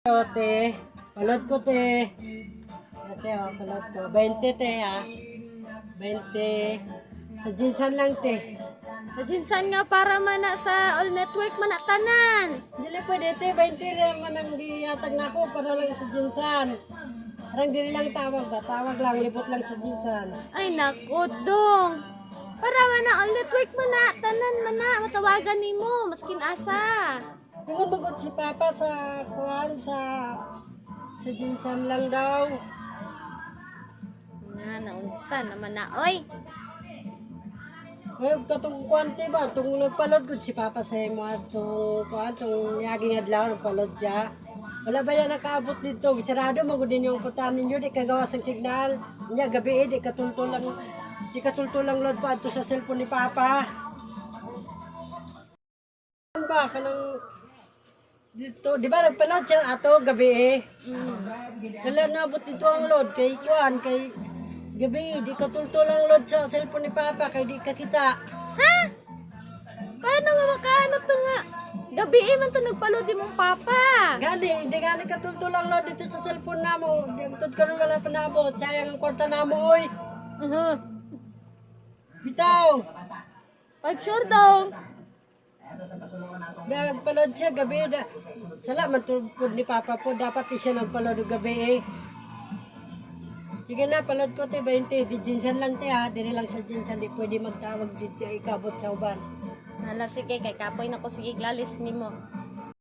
Te, palod ko te. Ate, palod ko. 20 te ha. 20. Sa jinsan lang te. Sa jinsan nga para mana sa all network mana tanan. Dili pwede te, 20 rin man ang giyatag na ako para lang sa jinsan. Parang dili lang tawag ba? Tawag lang, libot lang sa jinsan. Ay nako dong. Para mana all network mana tanan mana matawagan nimo maskin asa. Tingnan mo si Papa sa kuwan sa jinsan lang daw. Naunsa naman na oy. Eh, katong kwante ba? Itong nagpalod ko si Papa sa imo at itong yaging adlaw, nagpalod siya. Wala ba yan nakaabot dito? Sarado mo din yung putan ninyo, di kagawas ng signal. Niya, gabi di katultulang load pa ito sa cellphone ni Papa. Ano ba? Kanang dito, di ba nagpalod siya ato gabi Wala naabot dito ang load kay Kuan, kay gabi, di katultulang load sa cellphone ni Papa, kay di kakita. Ha? Paano nga makaano to nga? Gabi man to nagpalod mong papa. Gani, hindi gani katultulang load dito sa cellphone namo. Dito karon wala pa namo, sayang ang kwarta namo oy. Bitaw. 5 sure daw. Nagpalod siya gabi. Salamat po ni Papa po. Dapat siya nagpalod gabi Sige na, palod ko te 20. Di jinsan lang te ha. Dili lang sa jinsan. Di pwede magtawag dito ikabot sa uban. Hala sige kay kapoy na ko sige glalis nimo.